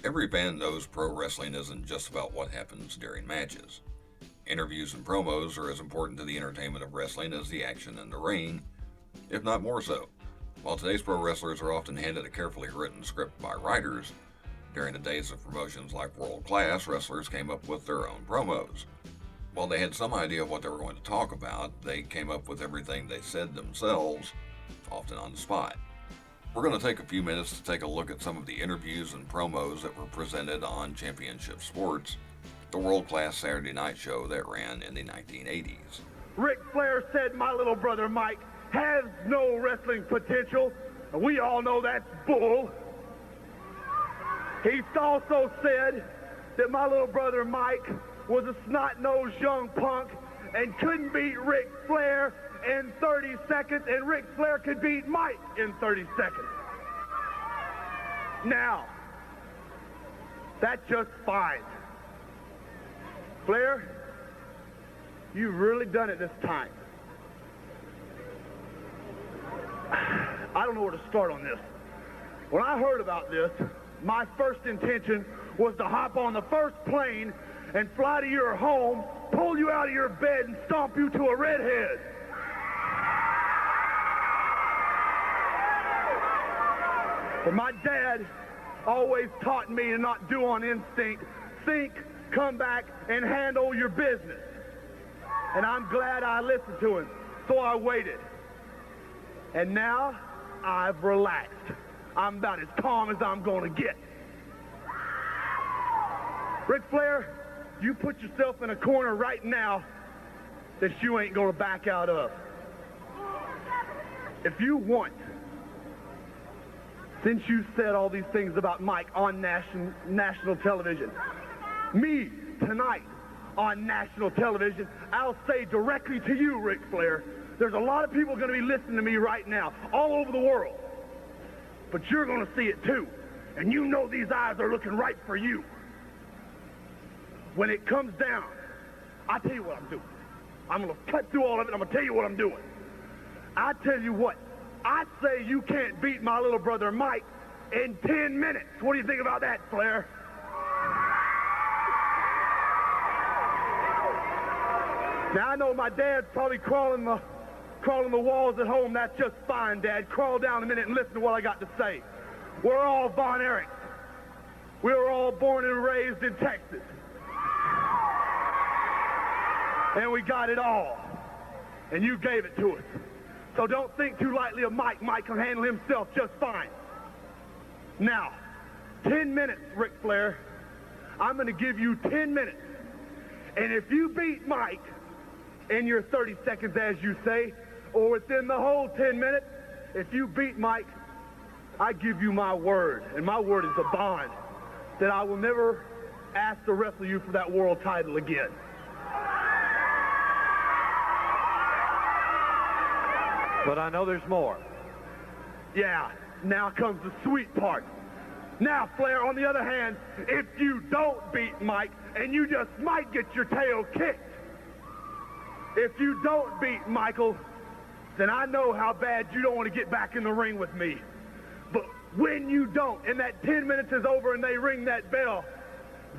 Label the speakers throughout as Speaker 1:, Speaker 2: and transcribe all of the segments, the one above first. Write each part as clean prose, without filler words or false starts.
Speaker 1: Every fan knows pro wrestling isn't just about what happens during matches. Interviews and promos are as important to the entertainment of wrestling as the action in the ring, if not more so. While today's pro wrestlers are often handed a carefully written script by writers, during the days of promotions like World Class, wrestlers came up with their own promos. While they had some idea of what they were going to talk about, they came up with everything they said themselves, often on the spot. We're going to take a few minutes to take a look at some of the interviews and promos that were presented on Championship Sports, the world-class Saturday night show that ran in the 1980s.
Speaker 2: Ric Flair said my little brother Mike has no wrestling potential. We all know that's bull. He also said that my little brother Mike was a snot-nosed young punk and couldn't beat Ric Flair in 30 seconds, and Ric Flair could beat Mike in 30 seconds. Now, that's just fine. Flair, you've really done it this time. I don't know where to start on this. When I heard about this, my first intention was to hop on the first plane and fly to your home, pull you out of your bed, and stomp you to a redhead. But my dad always taught me to not do on instinct. Think, come back, and handle your business. And I'm glad I listened to him, so I waited. And now, I've relaxed. I'm about as calm as I'm gonna get. Ric Flair, you put yourself in a corner right now that you ain't gonna back out of. If you want, since you said all these things about Mike on national television, me tonight on national television, I'll say directly to you, Ric Flair, there's a lot of people gonna be listening to me right now, all over the world. But you're gonna see it too. And you know these eyes are looking right for you. When it comes down, I'll tell you what I'm doing. I'm gonna cut through all of it, and I'm gonna tell you what I'm doing. I tell you what, I say you can't beat my little brother Mike in 10 minutes. What do you think about that, Flair? Now, I know my dad's probably crawling the walls at home. That's just fine, Dad. Crawl down a minute and listen to what I got to say. We're all Von Erich. We were all born and raised in Texas. And we got it all. And you gave it to us. So don't think too lightly of Mike. Mike can handle himself just fine. Now, 10 minutes, Ric Flair. I'm going to give you 10 minutes. And if you beat Mike in your 30 seconds, as you say, or within the whole 10 minutes, if you beat Mike, I give you my word, and my word is a bond, that I will never ask to wrestle you for that world title again.
Speaker 3: But I know there's more.
Speaker 2: Yeah, now comes the sweet part. Now, Flair, on the other hand, if you don't beat Mike, and you just might get your tail kicked, if you don't beat Michael, then I know how bad you don't want to get back in the ring with me. But when you don't, and that 10 minutes is over and they ring that bell,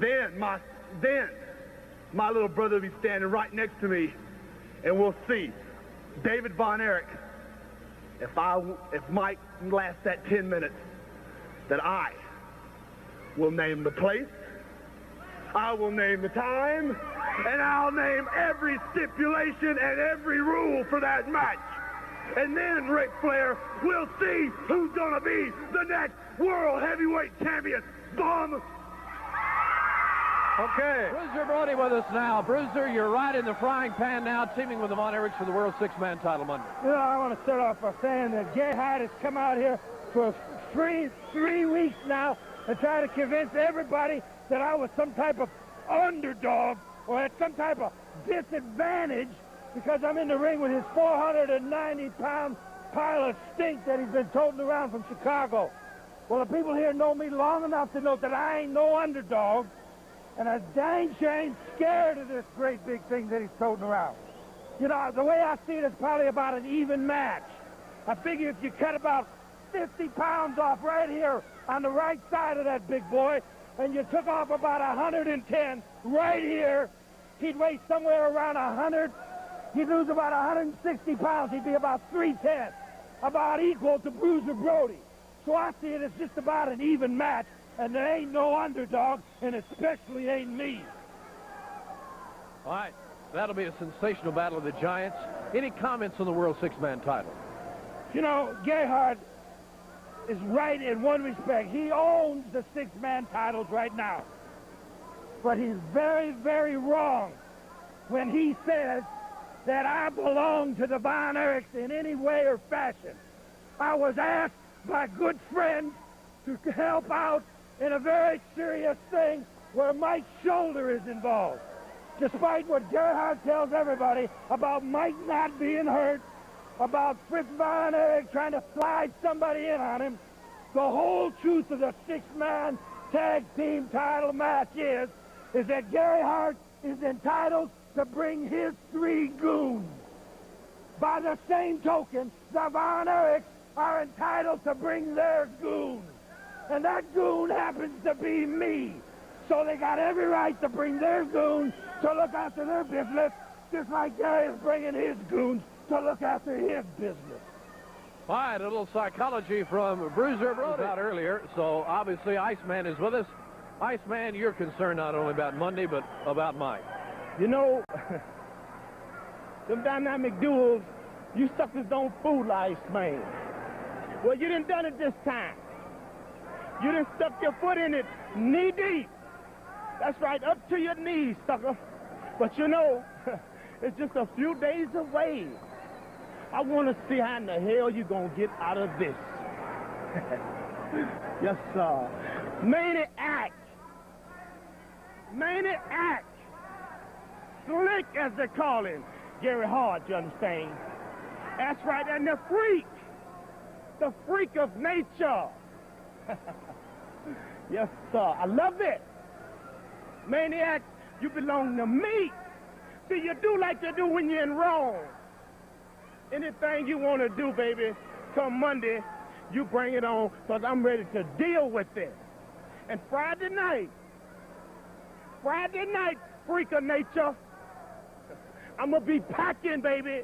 Speaker 2: then my little brother will be standing right next to me, and we'll see. David Von Erich, if Mike lasts that 10 minutes, that I will name the place, I will name the time, and I'll name every stipulation and every rule for that match. And then, Ric Flair, we'll see who's gonna be the next World Heavyweight Champion. Bum!
Speaker 3: Okay. Bruiser Brody with us now. Bruiser, you're right in the frying pan now, teaming with the Von Erichs for the World Six-Man title Monday.
Speaker 4: You know, I want to start off by saying that Gary Hart has come out here for three weeks now and try to convince everybody that I was some type of underdog or had some type of disadvantage because I'm in the ring with his 490-pound pile of stink that he's been toting around from Chicago. Well, the people here know me long enough to know that I ain't no underdog, and a dang shame scared of this great big thing that he's toting around. You know, the way I see it is probably about an even match. I figure if you cut about 50 pounds off right here on the right side of that big boy, and you took off about 110 right here, he'd weigh somewhere around 100. He'd lose about 160 pounds. He'd be about 310, about equal to Bruiser Brody. So I see it as just about an even match, and there ain't no underdog, and especially ain't me.
Speaker 3: All right, that'll be a sensational battle of the giants. Any comments on the World Six-Man title?
Speaker 4: You know, Gary Hart is right in one respect. He owns the six-man titles right now. But he's very, very wrong when he says that I belong to the Von Erichs in any way or fashion. I was asked by good friends to help out in a very serious thing where Mike's shoulder is involved. Despite what Gary Hart tells everybody about Mike not being hurt, about Fritz Von Erich trying to slide somebody in on him, the whole truth of the six-man tag team title match is that Gary Hart is entitled to bring his 3 goons. By the same token, the Von Erichs are entitled to bring their goons. And that goon happens to be me. So they got every right to bring their goons to look after their business, just like Gary is bringing his goons to look after his business.
Speaker 3: All right, a little psychology from Bruiser Brody out earlier. So obviously Iceman is with us. Iceman, you're concerned not only about Monday, but about Mike.
Speaker 4: You know, them dynamic duels, you suckers don't fool Iceman. Well, you done it this time. You done stuck your foot in it knee deep. That's right, up to your knees, sucker. But you know, it's just a few days away. I want to see how in the hell you gonna get out of this. Yes, sir. Maniac. Slick, as they call him. Gary Hart, you understand? That's right, and the freak of nature. Yes, sir. I love it. Maniac, you belong to me. See, you do like you do when you're in Rome. Anything you want to do, baby, come Monday, you bring it on, because I'm ready to deal with it. And Friday night, freak of nature, I'm going to be packing, baby.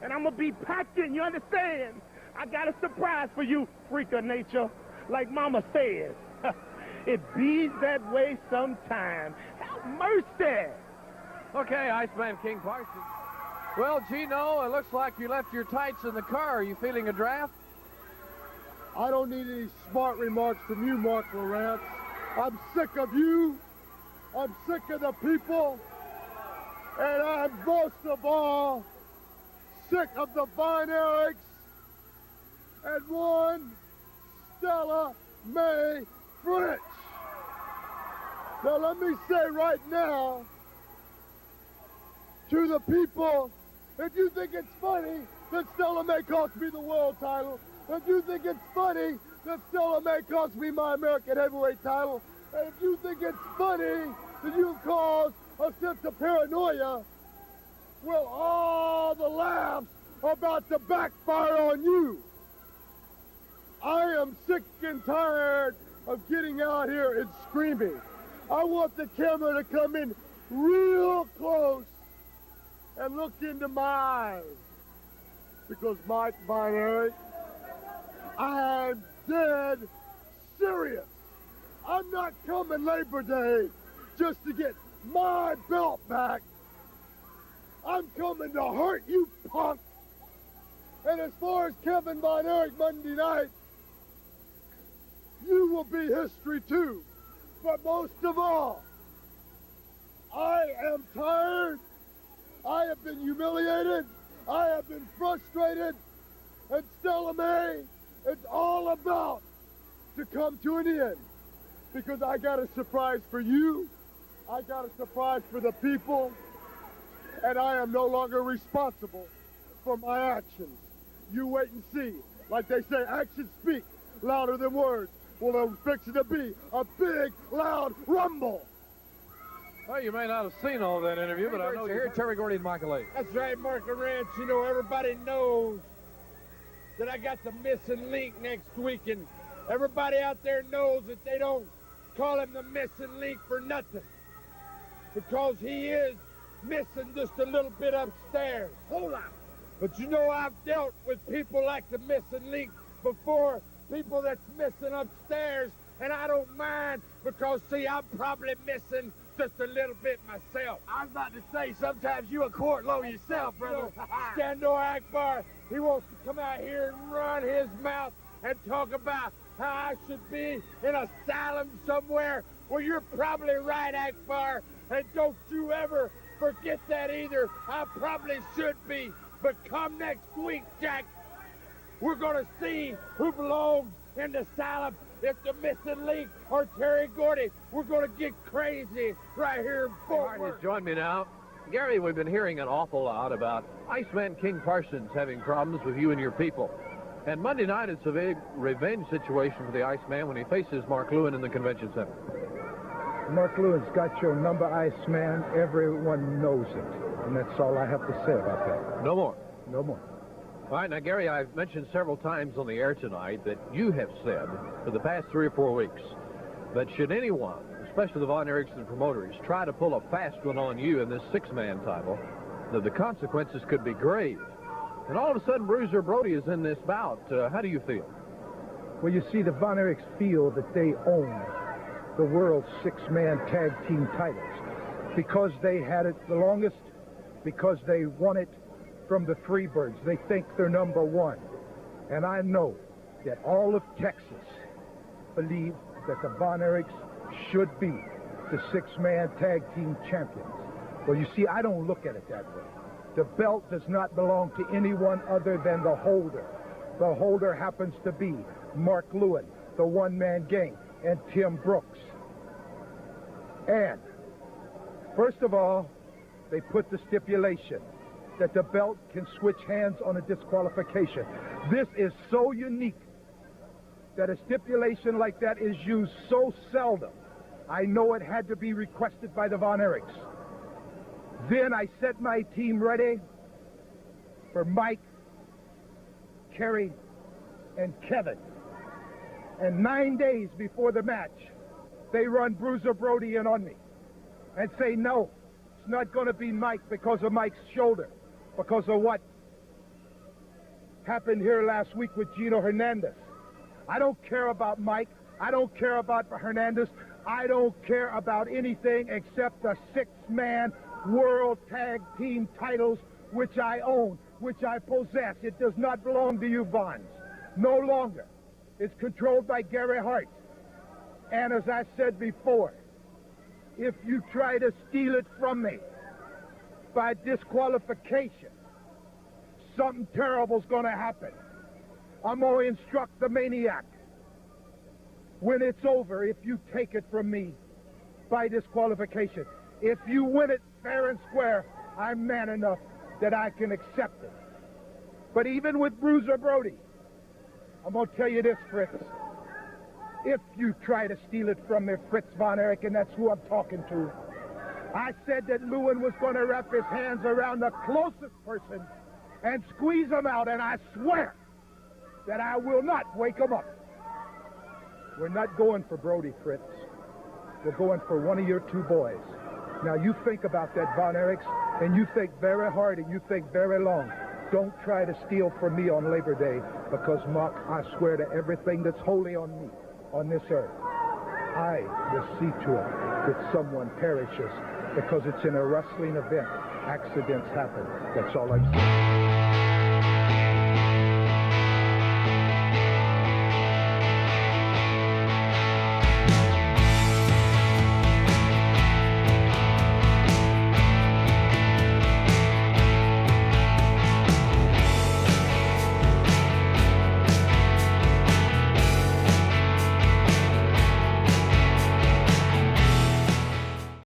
Speaker 4: And I'm going to be packing, you understand? I got a surprise for you, freak of nature. Like Mama says, it be that way sometime. Have mercy.
Speaker 3: Okay, Iceman King Parsons. Well, Gino, it looks like you left your tights in the car. Are you feeling a draft?
Speaker 5: I don't need any smart remarks from you, Mark Lawrence. I'm sick of you. I'm sick of the people. And I'm most of all sick of the Von Erichs and one Stella Mae Fritz. Now let me say right now to the people, if you think it's funny that Stella Mae cost me the world title, if you think it's funny that Stella Mae cost me my American heavyweight title, and if you think it's funny that you've caused a sense of paranoia, well, all the laughs are about to backfire on you. I am sick and tired of getting out here and screaming. I want the camera to come in real close and look into my eyes. Because Mike Von Erich, I'm dead serious. I'm not coming Labor Day just to get my belt back. I'm coming to hurt you, punk. And as far as Kevin Von Erich Monday night, you will be history too. But most of all, I am tired. I have been humiliated. I have been frustrated. And Stella Mae, it's all about to come to an end. Because I got a surprise for you. I got a surprise for the people. And I am no longer responsible for my actions. You wait and see. Like they say, actions speak louder than words. Well, there's fixing to be a big, loud rumble.
Speaker 3: Well, you may not have seen all that interview, but I know you're here. Terry Gordy and Michael A.
Speaker 6: That's right, Mark Lawrence. You know, everybody knows that I got the missing link next week, and everybody out there knows that they don't call him the missing link for nothing. Because he is missing just a little bit upstairs. Hold on. But you know, I've dealt with people like the missing link before, people that's missing upstairs, and I don't mind because, see, I'm probably missing just a little bit myself.
Speaker 5: I was about to say, sometimes you a court low yourself, brother.
Speaker 6: Skandor Akbar, he wants to come out here and run his mouth and talk about how I should be in an asylum somewhere. Well, you're probably right, Akbar, and don't you ever forget that either. I probably should be. But come next week, Jack, we're going to see who belongs in the asylum. If the missing link or Terry Gordy, we're going to get crazy right here in Fort Worth.
Speaker 3: Join me now. Gary, we've been hearing an awful lot about Iceman King Parsons having problems with you and your people. And Monday night, it's a big revenge situation for the Iceman when he faces Mark Lewin in the convention center.
Speaker 7: Mark Lewin's got your number, Iceman. Everyone knows it. And that's all I have to say about that.
Speaker 3: No more.
Speaker 7: No more.
Speaker 3: All right, now, Gary, I've mentioned several times on the air tonight that you have said for the past 3 or 4 weeks that should anyone, especially the Von Erichs and promoters, try to pull a fast one on you in this 6-man title, that the consequences could be grave. And all of a sudden, Bruiser Brody is in this bout. How do you feel?
Speaker 7: Well, you see, the Von Erichs feel that they own the world's 6-man tag team titles because they had it the longest, because they won it from the Freebirds. They think they're number one. And I know that all of Texas believe that the Von Erichs should be the 6-man tag team champions. Well, you see, I don't look at it that way. The belt does not belong to anyone other than the holder. The holder happens to be Mark Lewin, the one-man gang, and Tim Brooks. And, first of all, they put the stipulation that the belt can switch hands on a disqualification. This is so unique that a stipulation like that is used so seldom. I know it had to be requested by the Von Erichs. Then I set my team ready for Mike, Kerry, and Kevin. And 9 days before the match, they run Bruiser Brody in on me and say, no, it's not going to be Mike because of Mike's shoulder, because of what happened here last week with Gino Hernandez. I don't care about Mike. I don't care about Hernandez. I don't care about anything except the 6-man World Tag Team titles, which I own, which I possess. It does not belong to you, Vons. No longer. It's controlled by Gary Hart. And as I said before, if you try to steal it from me by disqualification, something terrible's going to happen. I'm going to instruct the maniac. When it's over, if you take it from me by disqualification, if you win it fair and square, I'm man enough that I can accept it. But even with Bruiser Brody, I'm going to tell you this, Fritz. If you try to steal it from me, Fritz Von Erich, and that's who I'm talking to, I said that Lewin was going to wrap his hands around the closest person and squeeze him out, and I swear that I will not wake him up. We're not going for Brody, Fritz. We're going for one of your 2 boys. Now, you think about that, Von Erichs, and you think very hard and you think very long. Don't try to steal from me on Labor Day because, Mark, I swear to everything that's holy on me, on this earth, I will see to it that someone perishes because it's in a wrestling event. Accidents happen. That's all I'm saying.